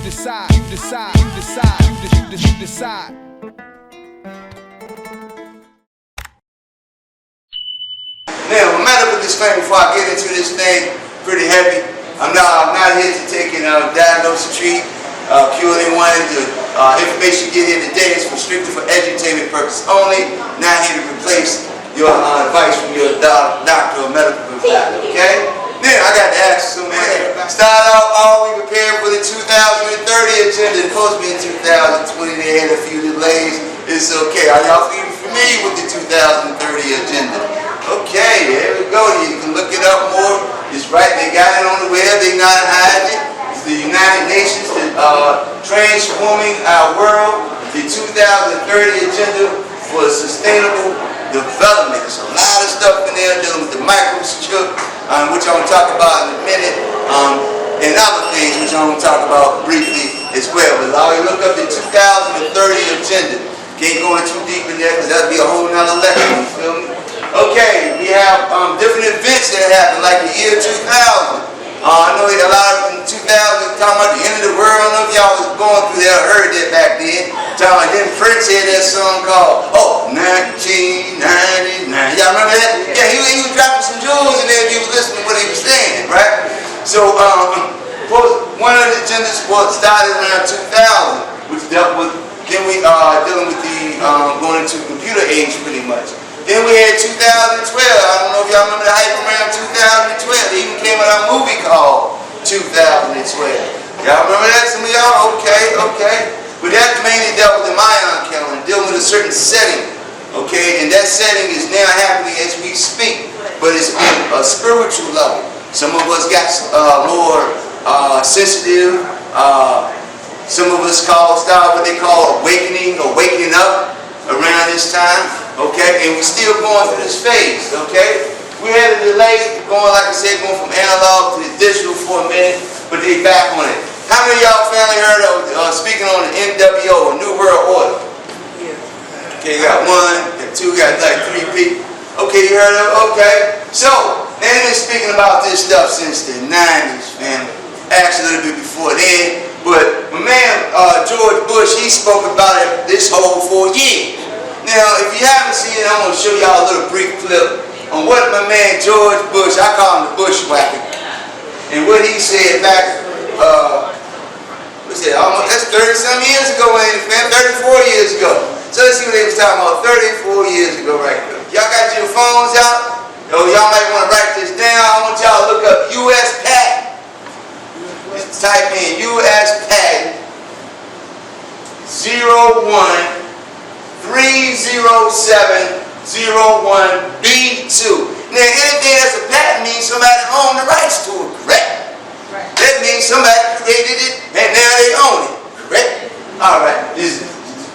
decide, you decide, you decide, you decide. Now, a medical disclaimer before I get into this thing, pretty heavy. I'm not here to take and diagnose or treat, cure anyone. The information you get here today is strictly for edutainment purposes only, not here to replace your advice from your doctor or medical provider, okay? Then I got to ask you something. Start out, are we prepared for the 2030 agenda? It's supposed to be in 2020, they had a few delays. It's okay. Are y'all familiar with the 2030 agenda? Okay, there we go. You can look it up more. It's right. They got it on the web. They not hiding it. It's the United Nations transforming our world. The 2030 agenda for sustainable development. There's a lot of stuff in there dealing with the microchip, which I'm going to talk about in a minute, and other things which I'm going to talk about briefly as well. But I always look up the 2030 agenda. Can't go in too deep in there because that'll be a whole nother lecture. You feel me? Okay, we have different events that happen, like the year 2000. I know a lot of in 2000 talking about the end of the world. I don't know if y'all was going through that or heard that back then. Then Prince had that song called 1999. Y'all remember that? Yeah, he was dropping some jewels in there if you was listening to what he was saying, right? So one of the agendas started around 2000, which dealt with dealing with the going into the computer age pretty much. Then we had 2012. I don't know if y'all remember the hype around 2012. They even came out a movie called 2012. Y'all remember that? Some of y'all? Okay. But that mainly dealt with the Mayan calendar, dealing with a certain setting. Okay, and that setting is now happening as we speak. But it's in a spiritual level. Some of us got more sensitive. Some of us start what they call awakening or waking up around this time, okay? And we're still going through this phase, okay? We had a delay going, like I said, going from analog to digital for a minute, but they back on it. How many of y'all family heard of speaking on the NWO, New World Order? Yeah. Okay, got one, got two, got like three people. Okay, you heard of it? Okay. So, they've been speaking about this stuff since the 90s, family. Actually, a little bit before then. But my man, George Bush, he spoke about it this whole 4 years. Now, if you haven't seen it, I'm going to show y'all a little brief clip on what my man George Bush, I call him the Bushwhacker, and what he said back, that's 30-some years ago, ain't it, fam? 34 years ago. So let's see what they was talking about 34 years ago right there. Y'all got your phones out? Y'all might want to write this down. I want y'all to look up U.S. patent. Just type in U.S. patent 0130701B2. Now, anything that's a patent means somebody owned the rights to it, correct? Right. That means somebody created it and now they own it, correct? All right. This is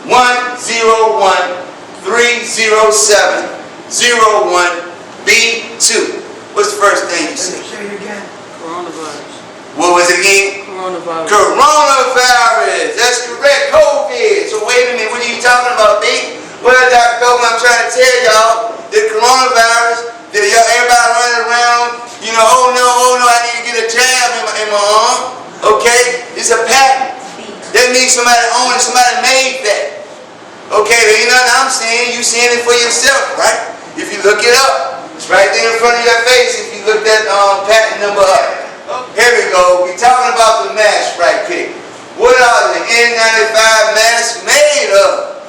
101307001B2. What's the first thing you see? Say it again. Coronavirus. What was it again? Coronavirus. Coronavirus. That's correct. COVID. So wait a minute. What are you talking about, B? Well, Doctah Copeland, I'm trying to tell y'all the coronavirus. Everybody running around. Oh no, I need to get a jab in my arm. Okay, it's a patent. That means somebody owned it. Somebody made that. Okay, there ain't nothing I'm saying. You seeing it for yourself, right? If you look it up, it's right there in front of your face. If you look that patent number up. Here we go. We're talking about the masks right here. What are the N95 masks made of?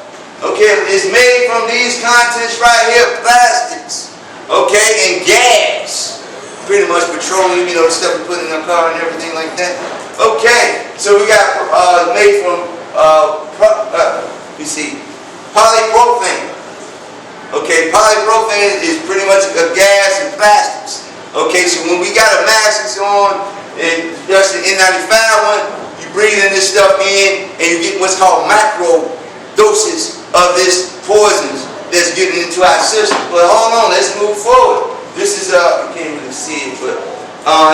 Okay, it's made from these contents right here, plastics. Okay, and gas. Pretty much petroleum, the stuff we put in our car and everything like that. Okay, so we got made from, polypropylene. Okay, polypropylene is pretty much a gas and plastics. Okay, so when we got a mask that's on, and just the N95 one, you breathe in this stuff in, and you get what's called macro doses of this poison that's getting into our system. But hold on, let's move forward. This is, you can't really see it, but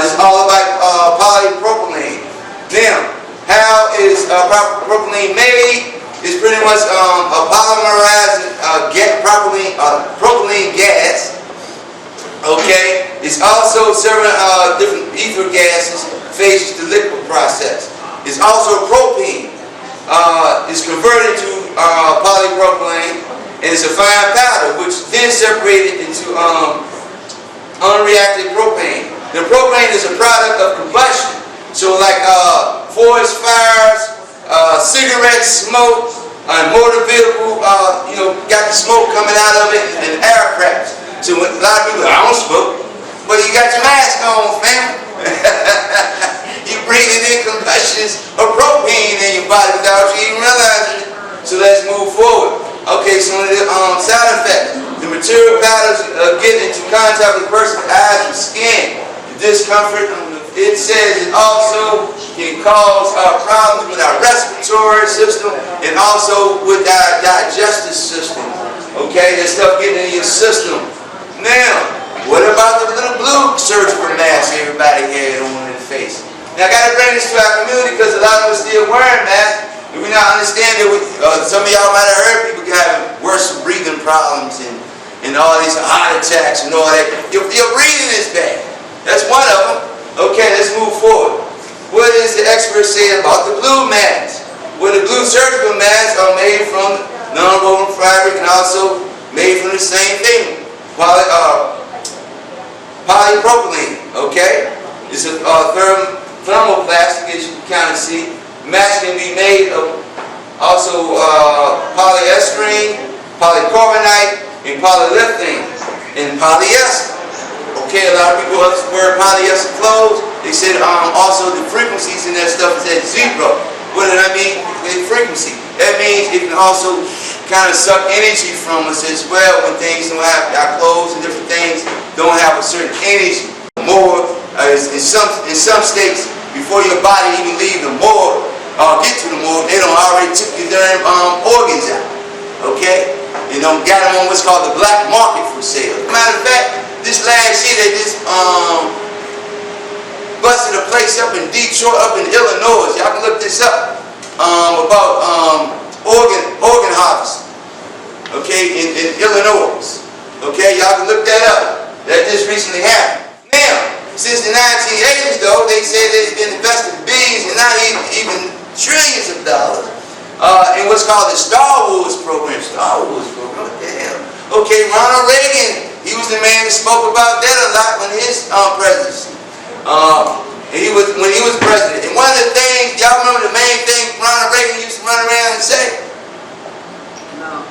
it's all about polypropylene. Now, how is propylene made? It's pretty much a polymerized propylene gas. Okay, it's also several different ether gases phases the liquid process. is also propane. It's converted to polypropylene, and it's a fine powder, which then separated into unreacted propane. The propane is a product of combustion. So like forest fires, cigarette smoke, motor vehicle, got the smoke coming out of it, and air cracks. So when, a lot of people, I don't smoke, but you got your mask on, fam. You breathing in combustions of propane in your body without you even realizing it. So let's move forward. Okay, some of the side effects. The material powders get into contact with the person's eyes and skin. The discomfort. It says it also can cause problems with our respiratory system and also with our digestive system. Okay, that stuff getting in your system. Now, what about the little blue surgical mask everybody had on their face? Now, I got to bring this to our community because a lot of us still wearing masks. And we not understand that some of y'all might have heard people having worse breathing problems and all these heart attacks and all that. Your breathing is bad. That's one of them. Okay, let's move forward. What does the experts say about the blue masks? Well, the blue surgical masks are made from non-woven fabric and also made from the same thing, polypropylene. Okay, it's a thermoplastic, as you can kind of see. Masks can be made of also polyester, polycarbonate, and polyethylene, and polyester. Okay, a lot of people wear polyester clothes. They said also the frequencies in that stuff is at 0. What did I mean? The frequency. That means it can also kind of suck energy from us as well when things don't have, our clothes and different things don't have a certain energy. More, in some states, before your body even leave the morgue, get to the morgue, they don't already took your damn organs out. Okay? You know, got them on what's called the black market for sale. Matter of fact, this last year they just busted a place up in Detroit, up in Illinois. Y'all can look this up about organ harvesting. Okay, in Illinois. Okay, y'all can look that up. That just recently happened. Now, since the 1980s, though, they say they've been investing billions and not even trillions of dollars in what's called the Star Wars program. Star Wars program, what the hell? Okay, Ronald Reagan, he was the man that spoke about that a lot when his presidency. When he was president. And one of the things, y'all remember the main thing Ronald Reagan used to run around and say? No.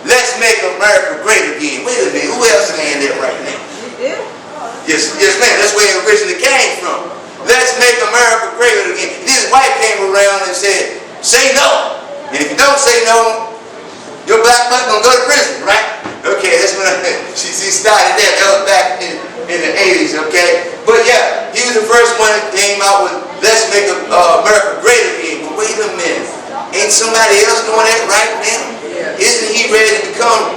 Let's make America great again. Wait a minute, who else saying that right now? You did? Yes, ma'am, that's where it originally came from. Let's make America great again. This white came around and said, say no. And if you don't say no, your black mother gonna go to prison, right? Okay, that's when she started that. That was back in the 80s, okay? But yeah, he was the first one that came out with let's make America great again. But wait a minute, ain't somebody else doing that right now? Yeah. Isn't he ready to become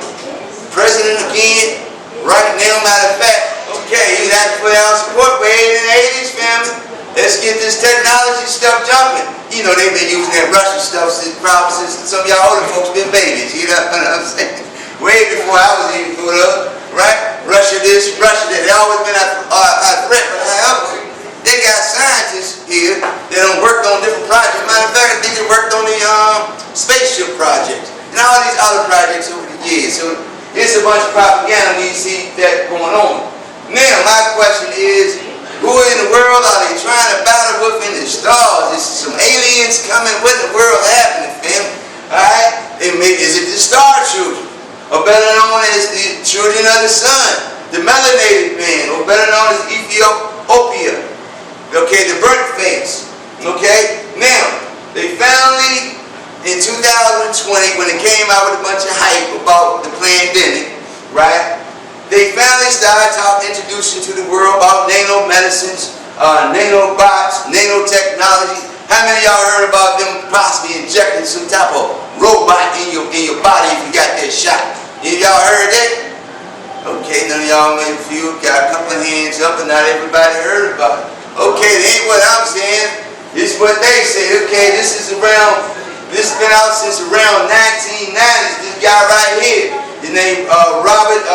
president again right now? Matter of fact, okay, he had to put out support way in the 80s, family. Let's get this technology stuff jumping. You know, they've been using that Russian stuff probably since some of y'all older folks been babies, you know what I'm saying? Way before I was even put up, right? Russia this, Russia that. They always been a threat, but however, they got scientists here that done worked on different projects. Matter of fact, I think they worked on the spaceship projects and all these other projects over the years. So it's a bunch of propaganda when you see that going on. Now, my question is, who in the world are they trying to battle with in the stars? Is some aliens coming? What in the world happening, fam? Alright? Is it the star children? Or better known as the children of the sun, the melanated man, or better known as Ethiopia. Okay, the burnt face. Okay? Now, they finally, in 2020, when it came out with a bunch of hype about the pandemic, right? They finally started introducing to the world about nanomedicines, nanobots, nanotechnology. How many of y'all heard about them possibly injecting some type of robot in your body if you got that shot? Any of y'all heard that? Okay, none of y'all, maybe a few, got a couple of hands up and not everybody heard about it. Okay, that ain't what I'm saying. This is what they say. Okay, this has been out since around 1990s. This guy right here, his name Robert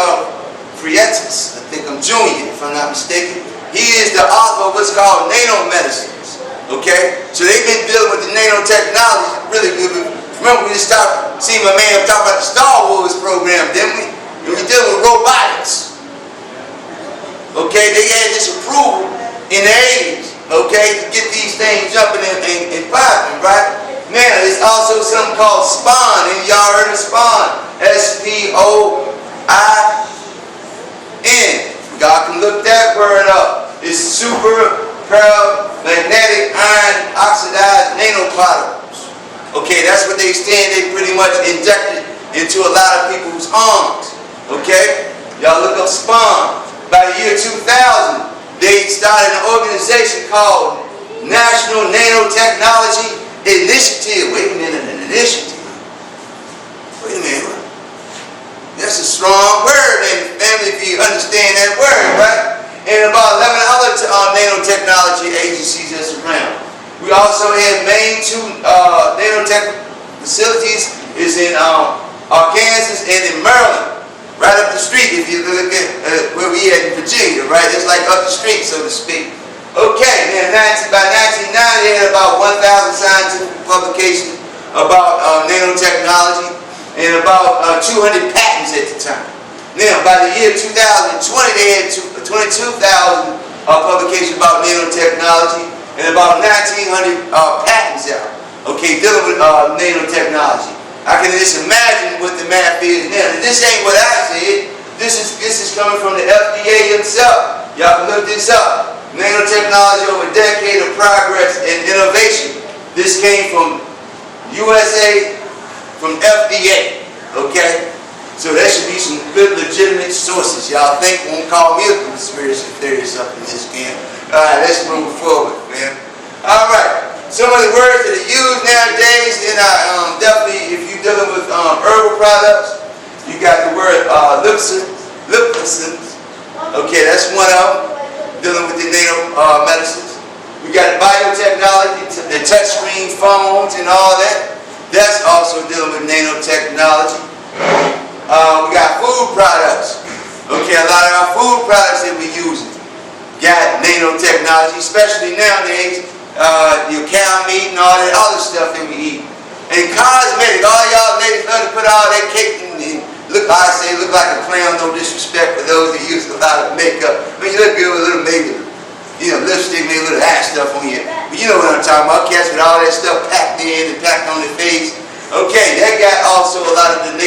Frietis, I think I'm junior if I'm not mistaken. He is the author of what's called nanomedicines. Okay? So they've been dealing with the nanotechnology really good. Remember, we just started seeing my man talk about the Star Wars program, didn't we? And we're dealing with robotics. Okay? They had this approval in the 80s, okay, to get these things jumping and popping, right? Now, there's also something called SPON. And y'all heard of SPON? S-P-O-I-N. Y'all can look that word up. It's super-magnetic iron oxidized nanoparticles. Okay, that's what they stand. They pretty much injected into a lot of people's arms. Okay? Y'all look up SPON. By the year 2000, they started an organization called National Nanotechnology Initiative. Wait a minute, an initiative. Wait a minute. That's a strong word, and family, if you understand that word, right? And about 11 other nanotechnology agencies that's around. We also have main two nanotech facilities is in Arkansas and in Maryland. Right up the street, if you look at where we at in Virginia, right? It's like up the street, so to speak. Okay, then by 1990, they had about 1,000 scientific publications about nanotechnology and about 200 patents at the time. Now, by the year 2020, they had 22,000 publications about nanotechnology and about 1,900 patents out, okay, dealing with nanotechnology. I can just imagine what the math is now. And this ain't what I said. This is coming from the FDA himself. Y'all can look this up. Nanotechnology over a decade of progress and innovation. This came from USA, from FDA. Okay? So there should be some good legitimate sources. Y'all think won't call me a conspiracy theorist up in this game. Alright, let's move forward, man. Alright. Some of the words that are used nowadays, and definitely if you're dealing with herbal products, you got the word Eclipse. Okay, that's one of them, dealing with the nano medicines. We got biotechnology, the touchscreen phones and all that. That's also dealing with nanotechnology. We got food products. Okay, a lot of our food products that we're using got nanotechnology, especially nowadays. Your cow meat and all that other stuff that we eat. And cosmetic, all y'all ladies love to put all that cake and look like a clown, no disrespect for those that use a lot of makeup. I mean, you look good with a little makeup, lipstick, maybe a little eye stuff on you. But you know what I'm talking about, cats with all that stuff packed in and packed on their face. Okay, that got also a lot of the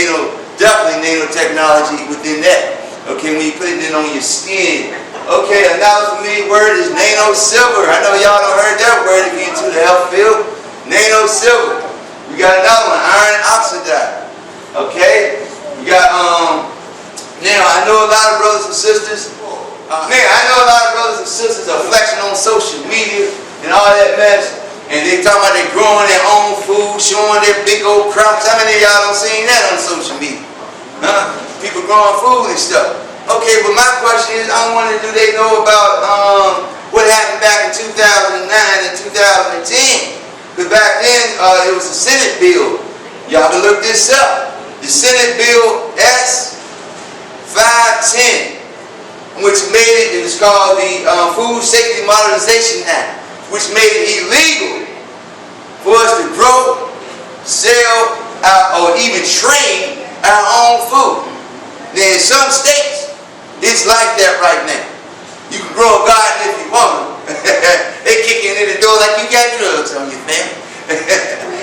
definitely nanotechnology within that. Okay, when you put it in on your skin. Okay, another familiar word is nano-silver. I know y'all don't heard that word if you're into the health field. Nano-silver. We got another one, iron oxide. Okay, we got now I know a lot of brothers and sisters. Are flexing on social media and all that mess, and they talking about they growing their own food, showing their big old crops. How many of y'all don't seen that on social media? Huh? People growing food and stuff. Okay, but my question is, I wanted to do they know about what happened back in 2009 and 2010? Because back then, it was a Senate bill. Y'all can look this up. The Senate Bill S-510, which made it was called the Food Safety Modernization Act, which made it illegal for us to grow, sell, or even train our own food. Now, in some states, it's like that right now. You can grow a garden if you want to. They kick in the door like you got drugs on your family.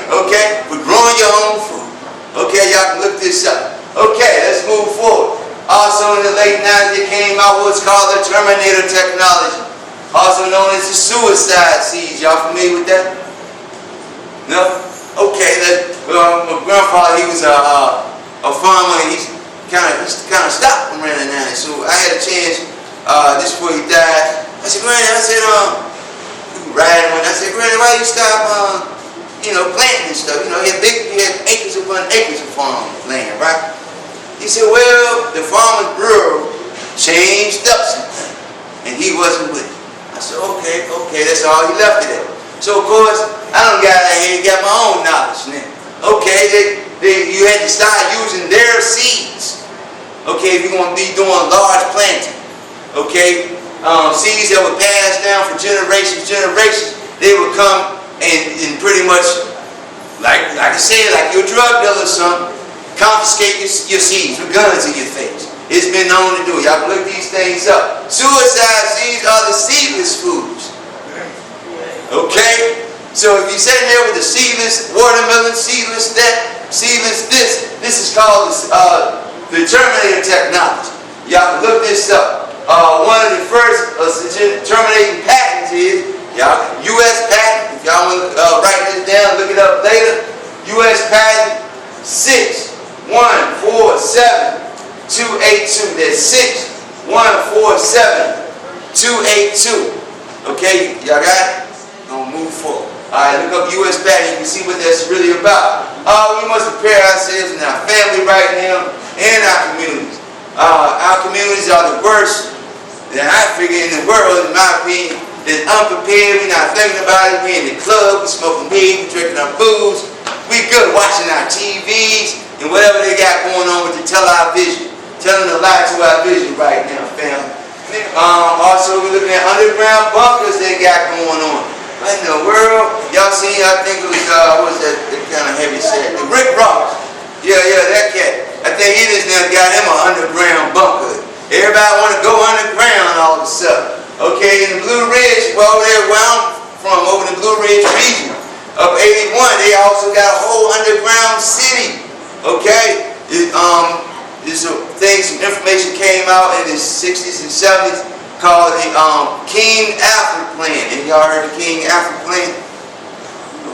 Okay? But growing your own food. Okay, y'all can look this up. Okay, let's move forward. Also in the late 90s, it came out what's called the Terminator technology. Also known as the suicide seeds. Y'all familiar with that? No? Okay, my grandfather, he was a farmer, and he's kind of stopped from running down. So I had a chance, just before he died. I said, Granny, I said, Granny, why you stop, planting and stuff? He had acres upon acres of farm land, right? He said, well, the farmer's bureau changed up something, and he wasn't with it. I said, okay, that's all he left it at. So, of course, I done got out here and got my own knowledge now. Okay, you had to start using their seeds. Okay, if you're going to be doing large planting. Okay, seeds that were passed down for generations, they would come and pretty much, like I said, like your drug dealer or something, confiscate your seeds with guns in your face. It's been known to do. Y'all look these things up. Suicide seeds are the seedless foods. Okay? So if you're sitting there with the seedless watermelon, seedless that, seedless this is called the Terminator technology. Y'all can look this up. One of the first terminating patents is, U.S. patent, if y'all want to write this down, look it up later, U.S. patent 6147282. That's 6147282. Okay, y'all got it? Gonna move forward. Alright, look up U.S. patent, you can see what that's really about. We must prepare ourselves in our family right now and our communities. Our communities are the worst that I figure in the world, in my opinion. That's unprepared, we're not thinking about it, we're in the club, we're smoking weed, we're drinking our booze, we good watching our TVs and whatever they got going on with the television, telling a lie to our vision right now, family. Also, we're looking at underground bunkers they got going on. What in the world? Y'all seen, I think it was, what was that kind of heavy set? The Rick Ross. Yeah, that cat. I think he just now got him an underground bunker. Everybody want to go underground all of a sudden. Okay, in the Blue Ridge, well, over there where I'm from, over in the Blue Ridge region, up 81, they also got a whole underground city. Okay, there's some things, some information came out in the 60s and 70s called the King Alfred Plan. And y'all heard the King Alfred Plan?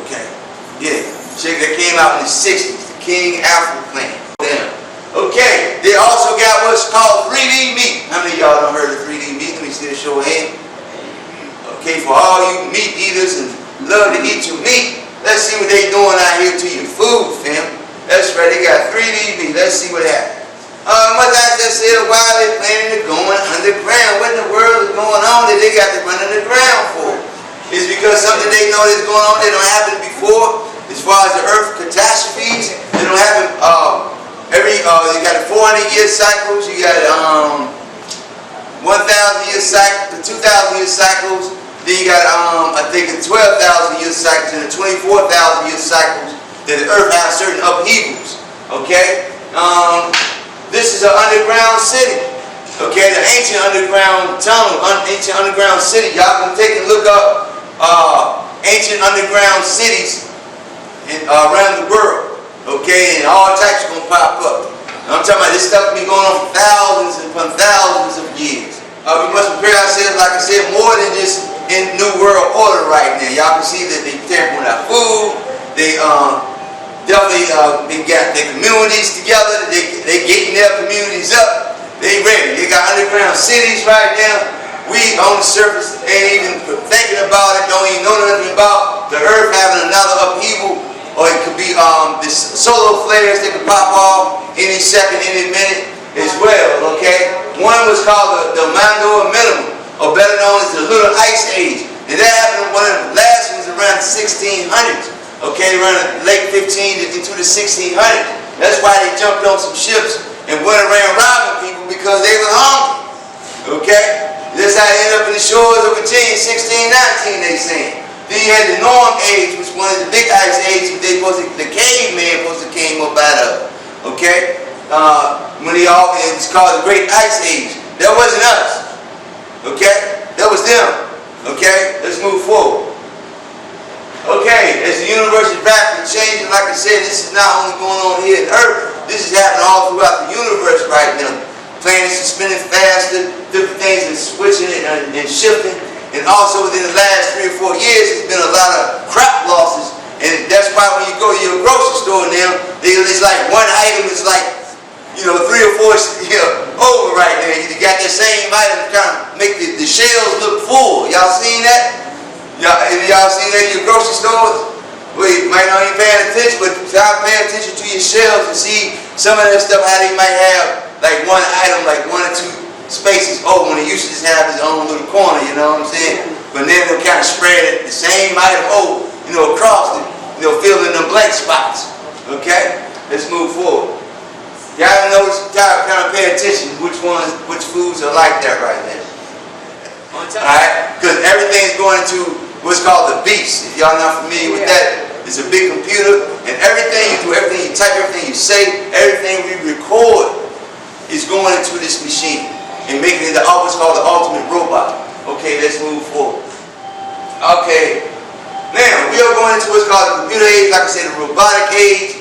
Okay, yeah, check that came out in the 60s, the King Alfred Plan. Damn. Okay, they also got what's called 3D meat. How many of y'all done heard of 3D meat? Let me see a show of hands. Okay, for all you meat eaters and love to eat your meat, let's see what they doing out here to your food, fam. That's right, they got 3D meat. Let's see what happens. Mother, I just said, why are they planning to go underground? What in the world is going on that they got to run underground for? It's because something they know that's going on that don't happen before. As far as the earth catastrophes, they don't happen. You got 400-year cycles, you got 1,000-year cycles, 2,000-year cycles, then you got I think the 12,000-year cycles and the 24,000-year cycles that the earth has certain upheavals. Okay? This is an underground city. Okay, the ancient underground tunnel, ancient underground city. Y'all can take and look up ancient underground cities around the world. Okay, and all types are gonna pop up. I'm talking about this stuff been going on for thousands and upon thousands of years. We must prepare ourselves, like I said, more than just in New World Order right now. Y'all can see that they tampering with our food. They definitely they got their communities together. They getting their communities up. They ready. They got underground cities right now. We on the surface ain't even thinking about it. Don't even know nothing about the earth having another upheaval. Or it could be this solar flares that could pop off any second, any minute as well, okay? One was called the Mando Minimum, or better known as the Little Ice Age. And that happened, one of the last ones around the 1600s, okay? Around the late 15 into the 1600s. That's why they jumped on some ships and went around robbing people because they were hungry, okay? That's how they ended up in the shores of Virginia, 1619, they saying. Then you had the Norm Age, which was one of the big ice ages the caveman supposed to came up out of. Okay? It's called the Great Ice Age. That wasn't us. Okay? That was them. Okay? Let's move forward. Okay, as the universe is rapidly changing, like I said, this is not only going on here on Earth, this is happening all throughout the universe right now. Planets are spinning faster, different things are switching and shifting. And also within the last 3 or 4 years, there's been a lot of crop losses. And that's why when you go to your grocery store now, it's like one item is like, 3 or 4 over right there. You got that same item to kind of make the shelves look full. Y'all seen that? Y'all seen that in your grocery stores? Well, you might not even paying attention, but start paying attention to your shelves and see some of that stuff, how they might have like one item, like 1 or 2 spaces when it used to just have its own little corner, you know what I'm saying? But then they'll kind of spread it, the same item across it, filling them blank spots. Okay? Let's move forward. Y'all notice, y'all kind of pay attention which foods are like that right now. Alright? Because everything's going to what's called the beast. If y'all not familiar with that, it's a big computer, and everything you do, everything you type, everything you say, everything we record is going into this machine and making it what's called the ultimate robot. Okay, let's move forward. Okay, now we are going into what's called the computer age, like I said, the robotic age,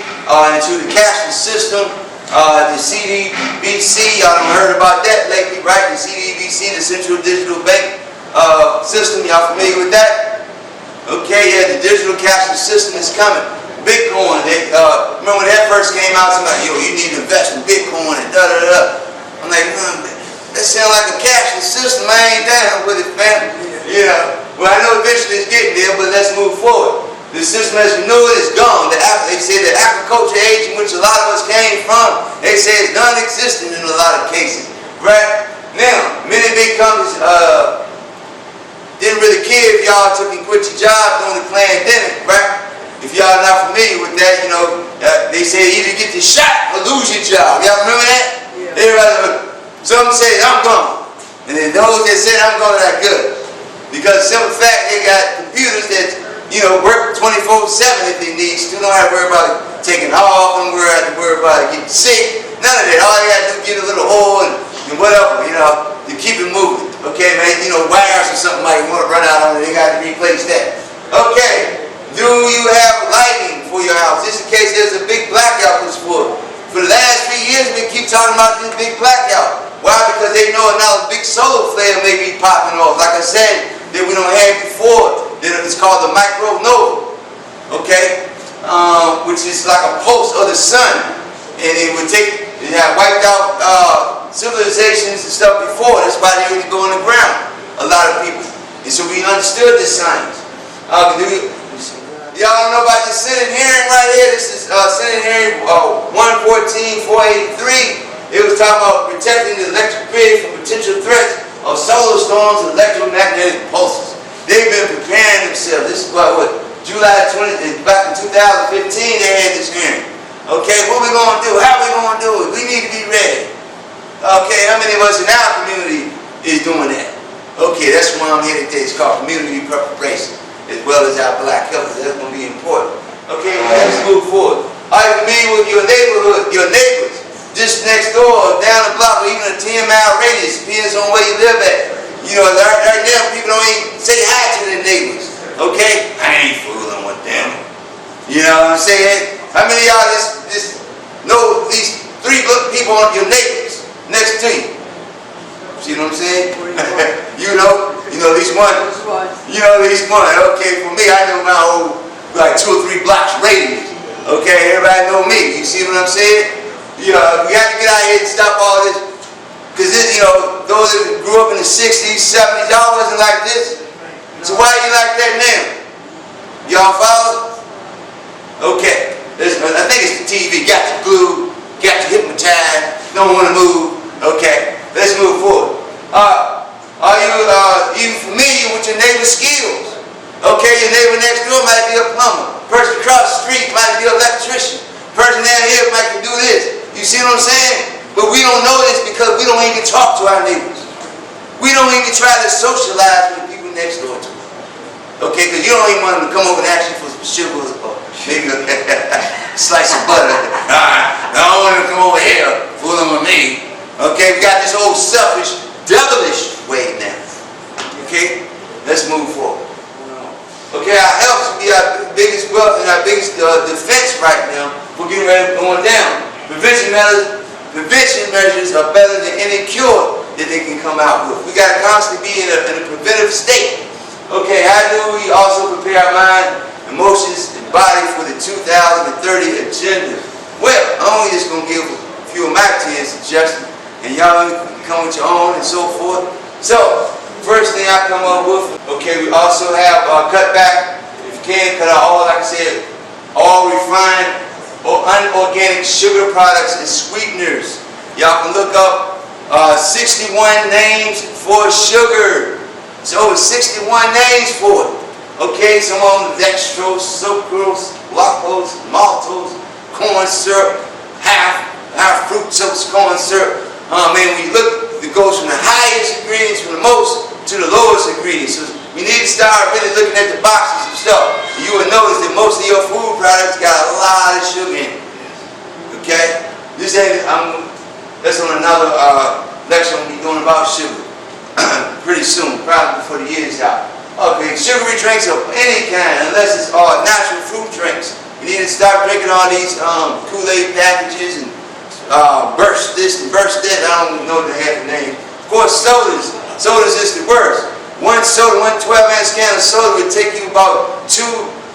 into the cashless system, the CDBC. Y'all done heard about that lately, right? The CDBC, the Central Digital Bank system. Y'all familiar with that? Okay, yeah, the digital cashless system is coming. Bitcoin, remember when that first came out, somebody, yo, you need to invest in Bitcoin and da-da-da. I'm like, that sounds like a cashless system. I ain't down with it, fam. Yeah. Well, I know eventually it's getting there, but let's move forward. The system, as you know it, is gone. They say the agriculture age in which a lot of us came from, they say it's non-existent in a lot of cases, right? Now, many big companies didn't really care if y'all took and quit your job during the pandemic, right? If y'all not familiar with that, you know, they say either get the shot or lose your job. Y'all remember that? Yeah. Everybody, some say, I'm gone. And then those that said, I'm gone, are good. Because the simple fact, they got computers that, you know, work 24/7 if they need to. Don't have to worry about taking off, don't have to worry about getting sick. None of that. All you got to do is get a little oil and whatever, you know, to keep it moving. Okay, man, you know, wires or something might want to run out on it, they got to replace that. Okay, do you have lighting for your house? Just in case there's a big blackout this for the last 3 years, we keep talking about this big blackout. Why? Because they know another big solar flare may be popping off. Like I said, that we don't have before. It's called the micronova. Okay? Which is like a pulse of the sun. And it had wiped out civilizations and stuff before. That's why they didn't go on the ground. A lot of people. And so we understood this science. Y'all know about the Senate hearing right here? This is Senate hearing 114-483. It was talking about protecting the electric grid from potential threats of solar storms and electromagnetic pulses. They've been preparing themselves. This is what July 20, back in 2015 they had this hearing. Okay, what we going to do? How we going to do it? We need to be ready. Okay, how many of us in our community is doing that? Okay, that's why I'm here today. It's called community preparation, as well as our black health. That's going to be important. Okay, well, let's move forward. Are you familiar with your neighborhood, your neighbors? Just next door, or down the block, or even a 10-mile radius, depends on where you live at. You know, right now, people don't even say hi to their neighbors. Okay? I ain't fooling with them. You know what I'm saying? How many of y'all just know at least 3 people on your neighbors next to you? See what I'm saying? you know at least one. You know at least one. Okay, for me, I know my whole, like 2 or 3 blocks radius. Okay, everybody know me. You see what I'm saying? You know, we have to get out here and stop all this. Because, you know, those that grew up in the 60s, 70s, y'all wasn't like this. So why are you like that now? Y'all follow? Okay. I think it's the TV. Got you glued, got you hypnotized, don't want to move. Okay. Let's move forward. Are you even familiar with your neighbor's skills? Okay, your neighbor next door might be a plumber. Person across the street might be an electrician. Person down here might do this. You see what I'm saying? But we don't know this because we don't even talk to our neighbors. We don't even try to socialize with the people next door to us. Okay, because you don't even want them to come over and ask you for some sugar or maybe a slice of butter. I don't want them to come over here fooling with me. Okay, we got this old selfish, devilish way now. Okay, let's move forward. Okay, our health should be our biggest wealth and our biggest defense right now. We're getting ready to going down. Prevention measures are better than any cure that they can come out with. We got to constantly be in a preventive state. Okay, how do we also prepare our mind, emotions, and body for the 2030 agenda? Well, I'm only just going to give a few of my 10 suggestions, and y'all can come with your own and so forth. So, first thing I come up with, okay, we also have cut back, if you can, cut out all, like I said, all refined or unorganic sugar products and sweeteners. Y'all can look up 61 names for sugar. So it's 61 names for it. Okay, some of them dextrose, sucrose, lactose, maltose, corn syrup, half fructose corn syrup. Man, when you look, it goes from the highest ingredients from the most to the lowest ingredients. So you need to start really looking at the boxes and stuff. You will notice that most of your food products got a lot of sugar in it. Okay? This ain't, that's on another lecture I'm going to be doing about sugar pretty soon, probably before the year is out. Okay, sugary drinks of any kind, unless it's all natural fruit drinks. You need to stop drinking all these Kool-Aid packages and burst this and burst that. I don't even know the half the name. Of course, sodas. Sodas is the worst. One soda, one 12-ounce can of soda would take you about 2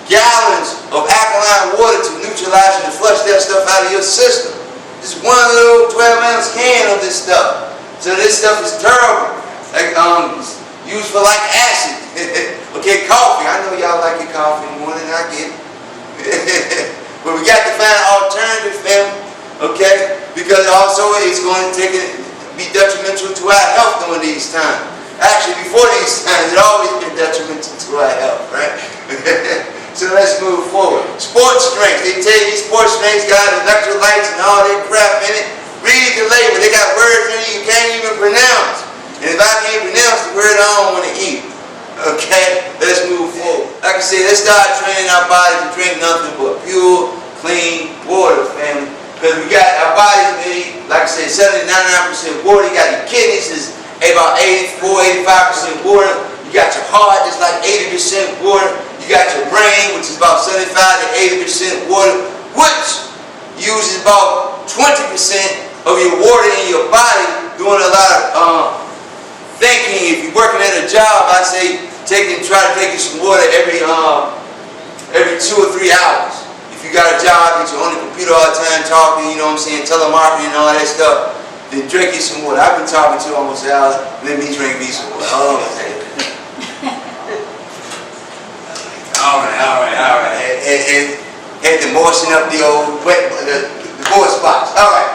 gallons of alkaline water to neutralize and flush that stuff out of your system. Just one little 12-ounce can of this stuff. So this stuff is terrible. Like, used for like acid. Okay, coffee. I know y'all like your coffee in the morning. I get it. But we got to find an alternative, family. Okay? Because also it's going to be detrimental to our health during these times. Actually, before these times, it's always been detrimental to our health, right? So let's move forward. Sports drinks. They tell you these sports drinks got electrolytes and all that crap in it. Read the label. They got words in it you can't even pronounce. And if I can't pronounce the word, I don't want to eat. Okay? Let's move forward. Like I said, let's start training our bodies to drink nothing but pure, clean water, family. Because we got our bodies made, like I said, 70-99% water. You got your kidneys is about 84-85% water. You got your heart that's like 80% water. You got your brain, which is about 75-80% water, which uses about 20% of your water in your body, doing a lot of thinking. If you're working at a job, I say try to take you some water every 2 or 3 hours. If you got a job that you're on the computer all the time talking, you know what I'm saying, telemarketing and all that stuff, then drink you some water. I've been talking to you almost an hour. Let me drink me some water. All right. Had to moisten up the old the voice box. All right.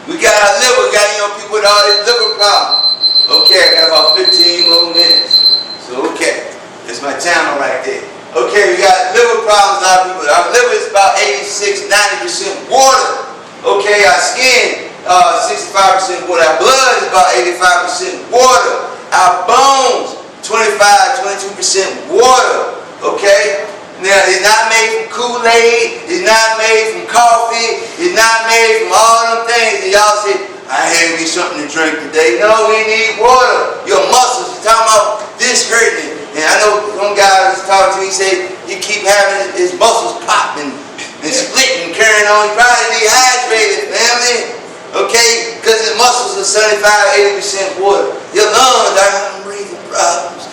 We got our liver. Got people with all this liver problem. Okay, I got about 15 more minutes. So okay, that's my timer right there. Okay, we got liver problems. A lot of people. Our liver is about 86-90% water. Okay, our skin 65% water. Our blood is about 85% water. Our bones 25-22% water. Okay. Now it's not made from Kool-Aid. It's not made from coffee. It's not made from all them things. And y'all say, I had me something to drink today. No, we need water. Your muscles, you're talking about this hurting. And I know one guy was talking to me, he said he keep having his muscles popping and splitting, carrying on. He's probably dehydrated, family. Okay? Because his muscles are 75-80% water. Your lungs, I'm breathing problems.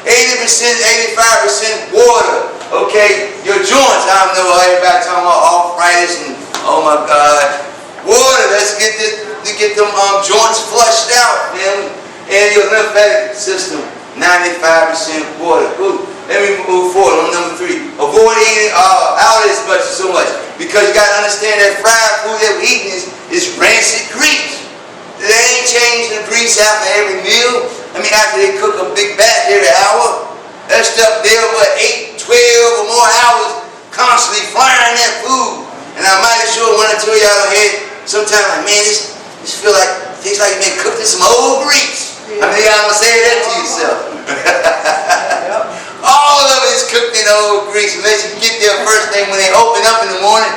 80%, 85% water. Okay? Your joints, I don't know, everybody talking about arthritis and oh my God. Water, let's get them joints flushed out, man. And your lymphatic system, 95% water. Ooh, let me move forward on number 3. Avoid eating out as much so much. Because you gotta understand that fried food that we're eating is rancid grease. They ain't changing the grease after every meal. I mean, after they cook a big batch every hour. That stuff there, 8, 12 or more hours constantly frying that food. And I might have sure when I tell y'all ahead, sometimes like, man, this tastes like you've been cooked in some old grease. Yeah. I mean, y'all gonna say that to yourself. All of it's cooked in old grease unless you get there first thing when they open up in the morning.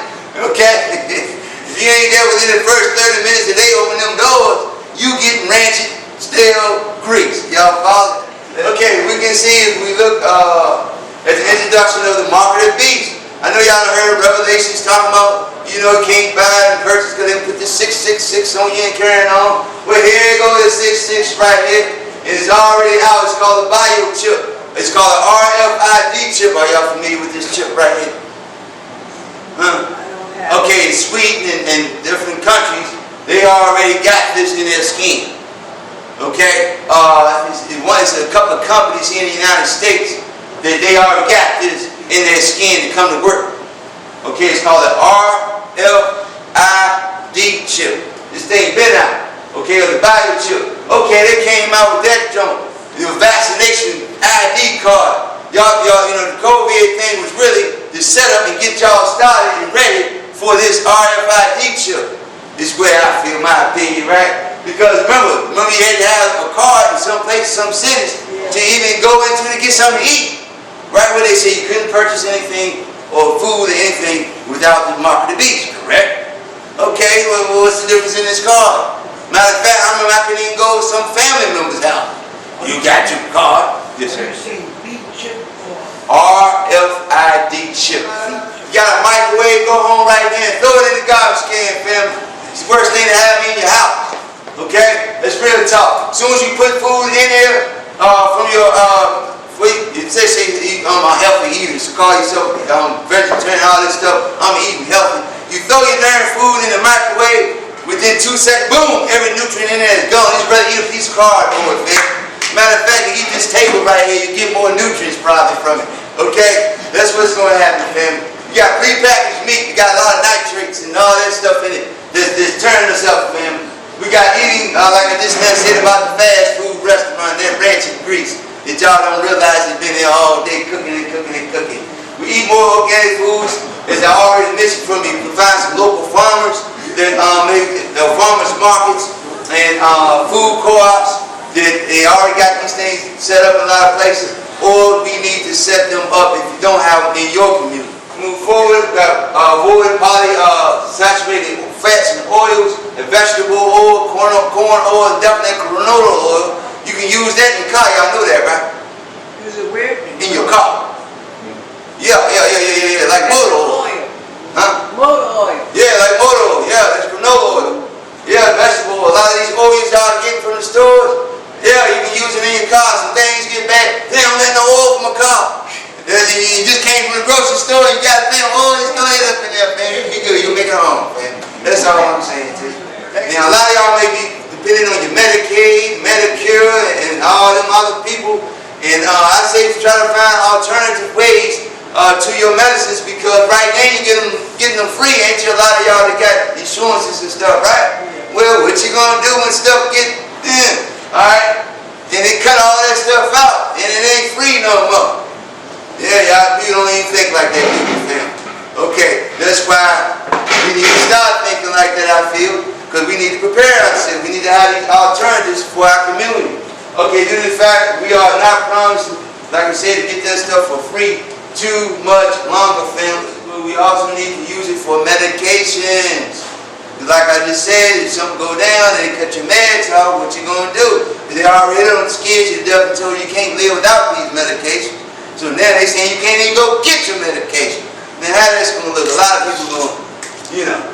Okay? If you ain't there within the first 30 minutes that they open them doors, you getting rancid, stale grease. Y'all follow? Okay, we can see if we look at the introduction of the mark of the beast. I know y'all heard Revelations talking about, you can't buy and purchase because they put the 666 on you and carrying on. Well, here you go, the 66 right here. And it's already out. It's called a biochip. It's called an RFID chip. Are y'all familiar with this chip right here? Huh? Okay, in Sweden and different countries, they already got this in their skin. Okay? It's a couple of companies here in the United States that they already got this in their skin to come to work. Okay, it's called an RFID chip. This thing been out. Okay, or the biochip. Okay, they came out with that junk. The vaccination ID card. Y'all, the COVID thing was really to set up and get y'all started and ready for this RFID chip. This is where I feel my opinion, right? Because remember you had to have a card in some places, some cities. to even go into to get something to eat. Right where they say you couldn't purchase anything or food or anything without the mark of the beast, correct? Okay, well, what's the difference in this card? Matter of fact, I remember I couldn't even go to some family member's house. You got your card? Yes, sir. RFID chip. You got a microwave, go home right there and throw it in the garbage can, family. It's the worst thing to have in your house. Okay? Let's really talk. As soon as you put food in there from your, it says I'm a healthy eater, so call yourself vegetarian, all this stuff, I'm eating healthy. You throw your darn food in the microwave, within 2 seconds, boom, every nutrient in there is gone. You'd rather eat a piece of cardboard, man. Matter of fact, you eat this table right here, you get more nutrients probably from it. Okay? That's what's going to happen, family. You got prepackaged meat, you got a lot of nitrates and all that stuff in it that's turning us up, family. We got eating, like I just said about the fast food restaurant, that rancid grease that y'all don't realize has been there all day cooking and cooking and cooking. We eat more organic foods, as I already mentioned from me. We find some local farmers that make the farmers markets and food co-ops that they already got these things set up in a lot of places, or we need to set them up if you don't have them in your community. Move forward, avoid saturated fats and oils, and vegetable oil, corn oil, and definitely canola oil. You can use that in your car, y'all know that, right? Use it where? In your car. Yeah, like motor oil. Huh? Motor oil. Yeah, like motor oil. Yeah, that's canola oil. Yeah, vegetable oil. A lot of these oils y'all getting from the stores, yeah, you can use it in your car. Some things get bad. They don't let no oil from a car. You just came from the grocery store, you got a thing of oil, it's going to end up in there, man. You be good, you'll make it home, man. That's all I'm saying to you. Now, a lot of y'all may be depending on your Medicaid, Medicare, and all them other people. And I say try to find alternative ways to your medicines, because right now you getting them free, ain't you? A lot of y'all that got insurances and stuff, right? Well, what you gonna do when stuff get in? Alright? Then they cut all that stuff out, and it ain't free no more. Yeah, y'all people don't even think like that, people feel. Okay, that's why we need to start thinking like that, I feel, because we need to prepare ourselves. We need to have these alternatives for our community. Okay, due to the fact we are not promised, like I said, to get that stuff for free too much longer, family. But we also need to use it for medications. Like I just said, if something go down and they cut your meds off, what you gonna do? They already on the skids, you definitely told you can't live without these medications. So now they saying you can't even go get your medication. Now how that's gonna look? A lot of people going,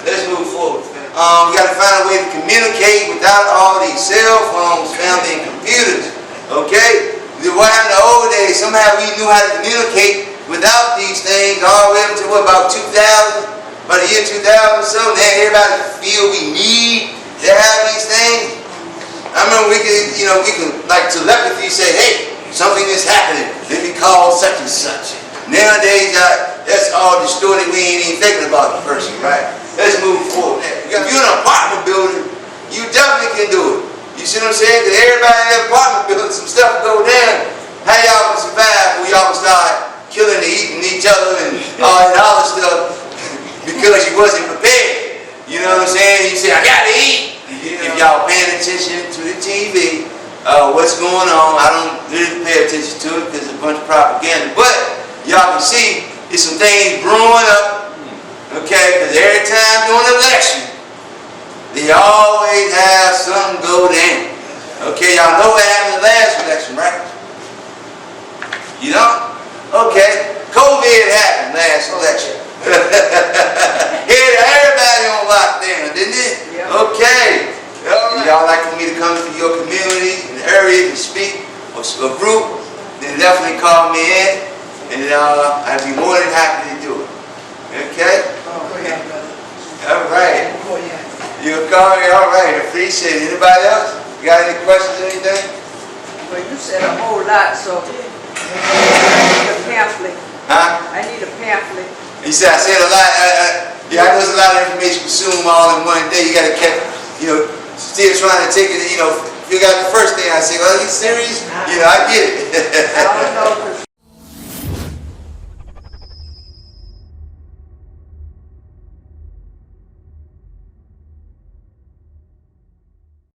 let's move forward. We got to find a way to communicate without all these cell phones, family, and computers. Okay? What happened in the old days? Somehow we knew how to communicate without these things all the way up to about 2000, about the year 2000 or so. Now everybody feel we need to have these things. I remember we could like telepathy say, hey, something is happening. Let me call such and such. Nowadays, that's all distorted. We ain't even thinking about the person, right? Let's move forward. If you're in an apartment building, you definitely can do it. You see what I'm saying? Because everybody in that apartment building, some stuff go down. How y'all can survive when y'all can start killing and eating each other and all that other stuff because you wasn't prepared? You know what I'm saying? You say, I gotta eat. If y'all paying attention to the TV, what's going on, I don't really pay attention to it because it's a bunch of propaganda. But y'all can see there's some things brewing up. Okay, because every time during an election, they always have something go down. Okay, y'all know what happened in the last election, right? You know? Okay, COVID happened last election. Everybody on lockdown, didn't it? Yeah. Okay. Y'all like for me to come to your community and area to speak or a group, then definitely call me in, and I'd be more than happy to do it. Okay? All right. You'll call me? All right. Appreciate it. Anybody else? You got any questions or anything? Well, you said a whole lot, so I need a pamphlet. Huh? I need a pamphlet. You said I said a lot. I know there's a lot of information consumed all in one day. You got to keep, still trying to take it, figure out the first thing I say. Well, are you serious? I get it. I don't know.